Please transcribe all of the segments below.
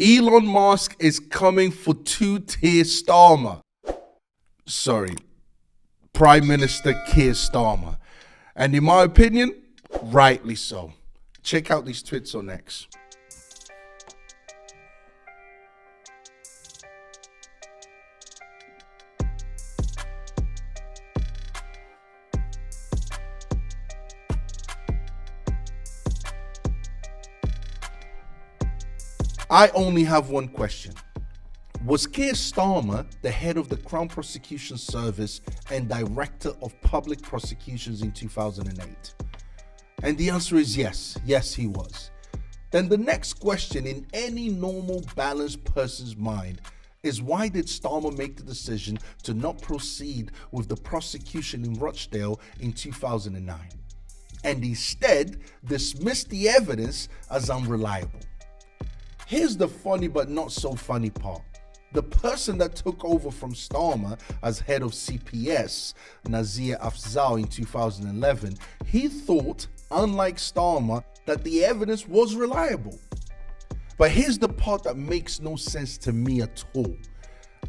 Elon Musk is coming for two-tier Starmer. Sorry, Prime Minister Kier Starmer. And in my opinion, rightly so. Check out these tweets on X. I only have one question. Was Kier Starmer the head of the Crown Prosecution Service and Director of Public Prosecutions in 2008? And the answer is yes. Yes, he was. Then the next question in any normal, balanced person's mind is, why did Starmer make the decision to not proceed with the prosecution in Rochdale in 2009 and instead dismiss the evidence as unreliable? Here's the funny but not so funny part. The person that took over from Starmer as head of CPS, Nazir Afzal, in 2011, he thought, unlike Starmer, that the evidence was reliable. But here's the part that makes no sense to me at all.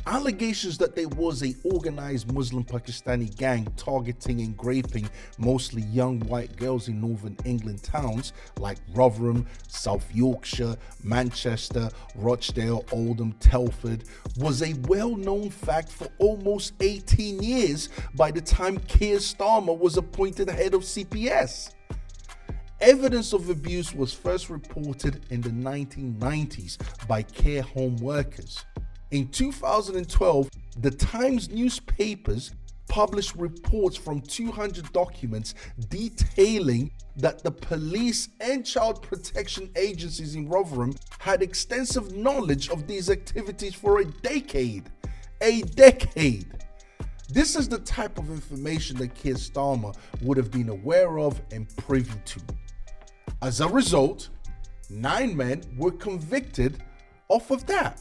Allegations that there was an organized Muslim Pakistani gang targeting and raping mostly young white girls in northern England towns like Rotherham, South Yorkshire, Manchester, Rochdale, Oldham, Telford was a well-known fact for almost 18 years by the time Kier Starmer was appointed head of CPS. Evidence of abuse was first reported in the 1990s by care home workers. In 2012, the Times newspapers published reports from 200 documents detailing that the police and child protection agencies in Rotherham had extensive knowledge of these activities for a decade. A decade! This is the type of information that Kier Starmer would have been aware of and privy to. As a result, 9 men were convicted off of that.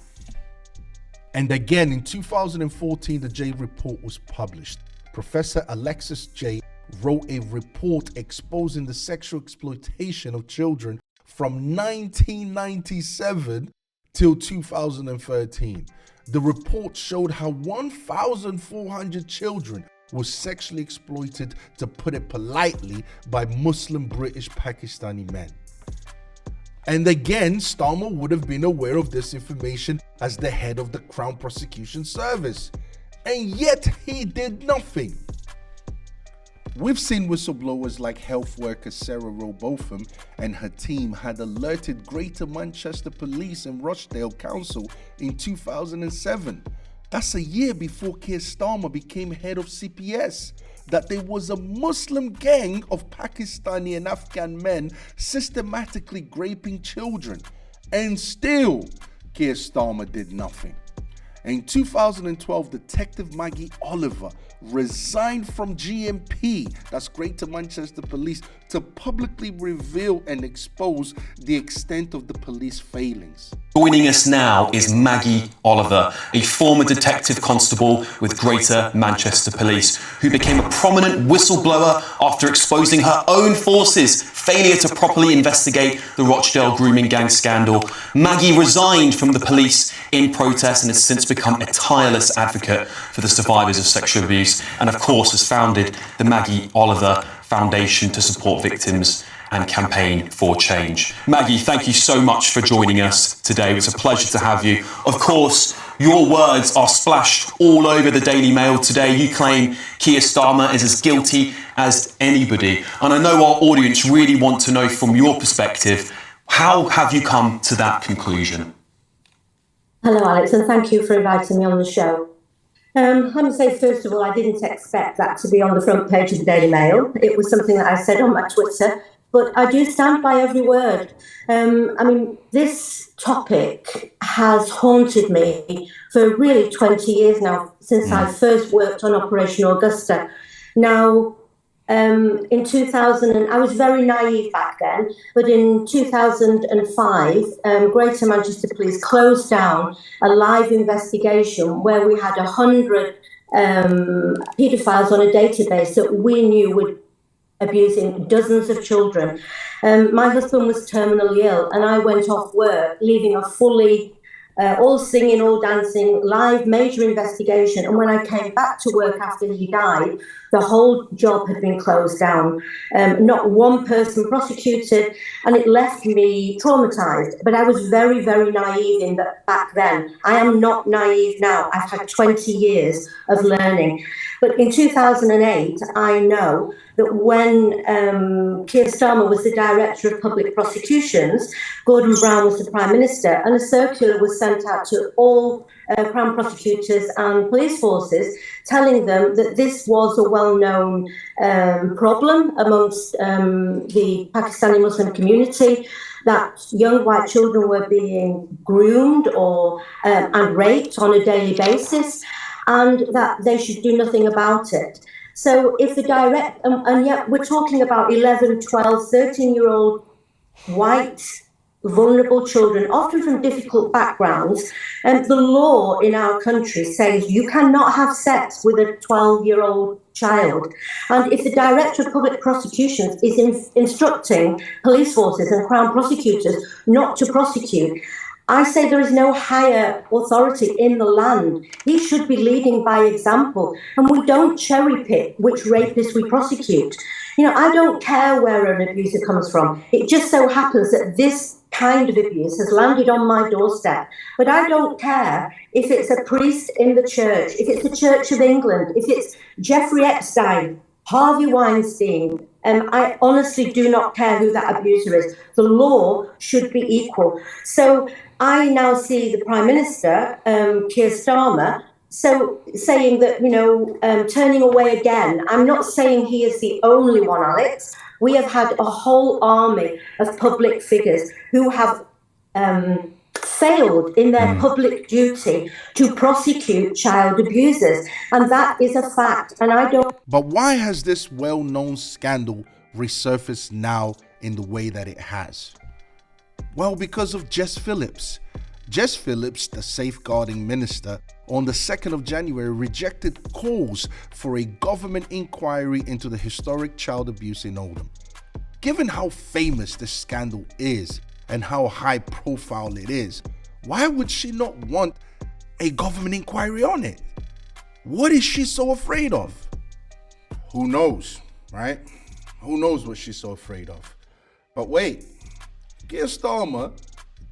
And again, in 2014, the J report was published. Professor Alexis J wrote a report exposing the sexual exploitation of children from 1997 till 2013. The report showed how 1,400 children were sexually exploited, to put it politely, by Muslim British Pakistani men. And again, Starmer would have been aware of this information as the head of the Crown Prosecution Service. And yet he did nothing. We've seen whistleblowers like health worker Sarah Robotham and her team had alerted Greater Manchester Police and Rochdale Council in 2007. That's a year before Kier Starmer became head of CPS, that there was a Muslim gang of Pakistani and Afghan men systematically raping children. And still, Kier Starmer did nothing. In 2012, Detective Maggie Oliver resigned from GMP, that's Greater Manchester Police, to publicly reveal and expose the extent of the police failings. Joining us now is Maggie Oliver, a former detective constable with Greater Manchester Police, who became a prominent whistleblower after exposing her own forces' failure to properly investigate the Rochdale grooming gang scandal. Maggie resigned from the police in protest and has since become a tireless advocate for the survivors of sexual abuse, and of course has founded the Maggie Oliver Foundation to support victims and campaign for change. Maggie, thank you so much for joining us today. It was a pleasure to have you. Of course, your words are splashed all over the Daily Mail today. You claim Kier Starmer is as guilty as anybody. And I know our audience really want to know from your perspective, how have you come to that conclusion? Hello, Alex, and thank you for inviting me on the show. Let me say, first of all, I didn't expect that to be on the front page of the Daily Mail. It was something that I said on my Twitter, but I do stand by every word. This topic has haunted me for really 20 years now, since I first worked on Operation Augusta. Now, in 2000, I was very naive back then, but in 2005, Greater Manchester Police closed down a live investigation where we had 100 paedophiles on a database that we knew were abusing dozens of children. My husband was terminally ill, and I went off work, leaving a fully all singing, all dancing, live, major investigation. And when I came back to work after he died, the whole job had been closed down. Not one person prosecuted, and it left me traumatized. But I was very, very naive in that back then. I am not naive now. I've had 20 years of learning. But in 2008, I know that when Keir Starmer was the Director of Public Prosecutions, Gordon Brown was the Prime Minister, and a circular was sent out to all Crown prosecutors and police forces telling them that this was a well-known problem amongst the Pakistani Muslim community, that young white children were being groomed or and raped on a daily basis, and that they should do nothing about it. So if the and yet we're talking about 11, 12, 13-year-old white vulnerable children, often from difficult backgrounds, and the law in our country says you cannot have sex with a 12-year-old child. And if the Director of Public Prosecutions is instructing police forces and Crown prosecutors not to prosecute, I say there is no higher authority in the land. He should be leading by example. And we don't cherry pick which rapists we prosecute. You know, I don't care where an abuser comes from. It just so happens that this kind of abuse has landed on my doorstep. But I don't care if it's a priest in the church, if it's the Church of England, if it's Jeffrey Epstein, Harvey Weinstein. I honestly do not care who that abuser is. The law should be equal. So I now see the Prime Minister, Keir Starmer, saying that, you know, turning away again. I'm not saying he is the only one, Alex. We have had a whole army of public figures who have failed in their public duty to prosecute child abusers. And that is a fact. And I don't. But why has this well-known scandal resurfaced now in the way that it has? Well, because of Jess Phillips. Jess Phillips, the safeguarding minister, on the 2nd of January rejected calls for a government inquiry into the historic child abuse in Oldham. Given how famous this scandal is and how high profile it is, why would she not want a government inquiry on it? What is she so afraid of? Who knows, right? Who knows what she's so afraid of? But wait, Keir Starmer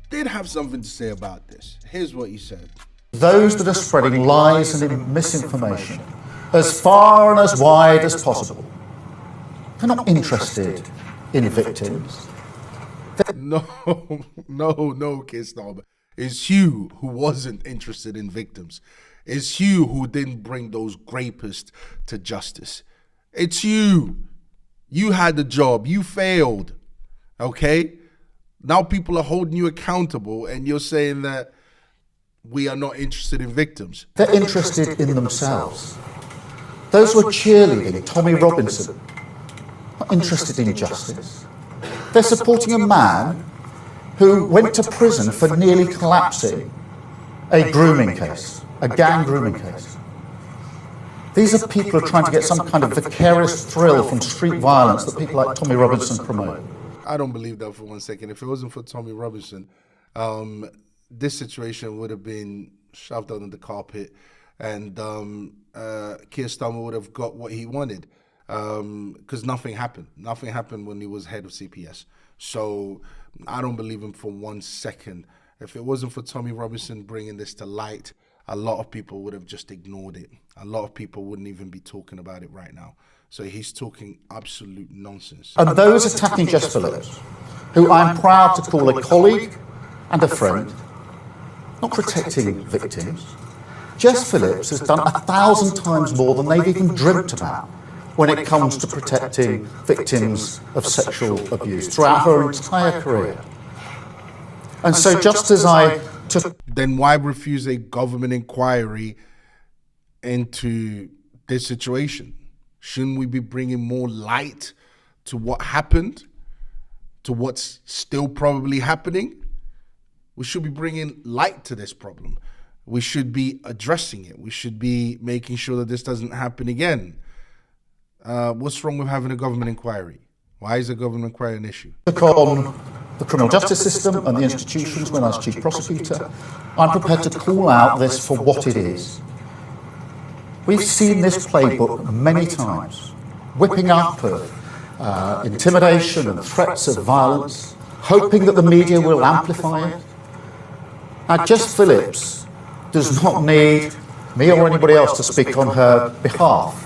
did have something to say about this. Here's what he said. Those that are spreading lies and misinformation as far and as wide as possible. They're not interested in victims. No, Keir Starmer. It's you who wasn't interested in victims. It's you who didn't bring those rapists to justice. It's you. You had the job. You failed. Okay? Now people are holding you accountable and you're saying that we are not interested in victims. They're interested in themselves. Those who are cheerleading Tommy Robinson, not interested in justice. They're supporting a man who went to prison for nearly collapsing a grooming case, a gang grooming case. These are people who are trying to get some kind of vicarious thrill from street violence that people like Tommy Robinson promote. I don't believe that for one second. If it wasn't for Tommy Robinson, this situation would have been shoved under the carpet and Keir Starmer would have got what he wanted because nothing happened. Nothing happened when he was head of CPS. So I don't believe him for 1 second. If it wasn't for Tommy Robinson bringing this to light, a lot of people would have just ignored it. A lot of people wouldn't even be talking about it right now. So he's talking absolute nonsense. And those attacking Jess Phillips, who I'm proud to call a colleague and a friend, not protecting victims. Jess Phillips has done 1,000 times more than they've even dreamt about when it comes to protecting victims of sexual abuse throughout her entire career. And so just as I took... Then why refuse a government inquiry into this situation? Shouldn't we be bringing more light to what happened, to what's still probably happening? We should be bringing light to this problem. We should be addressing it. We should be making sure that this doesn't happen again. What's wrong with having a government inquiry? Why is a government inquiry an issue? Took on the criminal justice system and the institutions when I was Chief Prosecutor, I'm prepared to call out this for what it is. We've seen this playbook many times, whipping up of intimidation and threats of violence, hoping that the media will amplify it. Now, Jess Phillips does not need me or anybody else to speak on her behalf.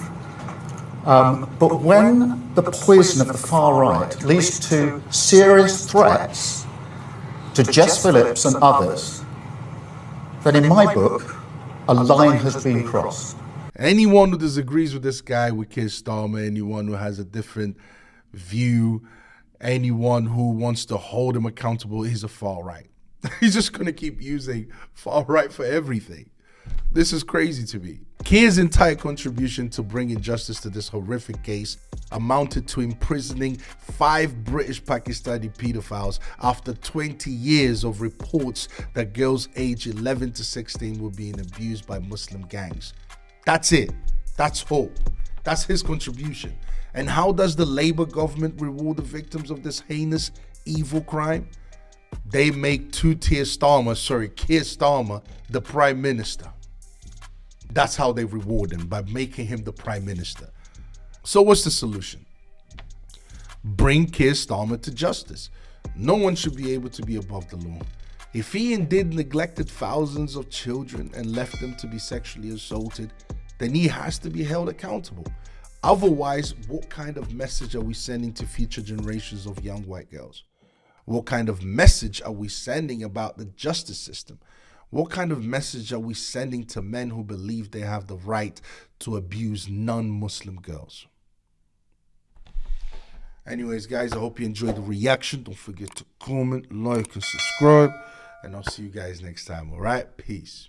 But when the poison of the far right leads to serious threats to Jess Phillips and others, then in my book, a line has been crossed. Anyone who disagrees with this guy, with Keir Starmer, anyone who has a different view, anyone who wants to hold him accountable, he's a far right. He's just going to keep using far right for everything. This is crazy to me. Keir's entire contribution to bringing justice to this horrific case amounted to imprisoning 5 British Pakistani pedophiles after 20 years of reports that girls aged 11 to 16 were being abused by Muslim gangs. That's it. That's all. That's his contribution. And how does the Labour government reward the victims of this heinous, evil crime? They make Keir Starmer the Prime Minister. That's how they reward him, by making him the Prime Minister. So what's the solution? Bring Keir Starmer to justice. No one should be able to be above the law. If he indeed neglected thousands of children and left them to be sexually assaulted, then he has to be held accountable. Otherwise, what kind of message are we sending to future generations of young white girls? What kind of message are we sending about the justice system? What kind of message are we sending to men who believe they have the right to abuse non-Muslim girls? Anyways, guys, I hope you enjoyed the reaction. Don't forget to comment, like, and subscribe. And I'll see you guys next time, all right? Peace.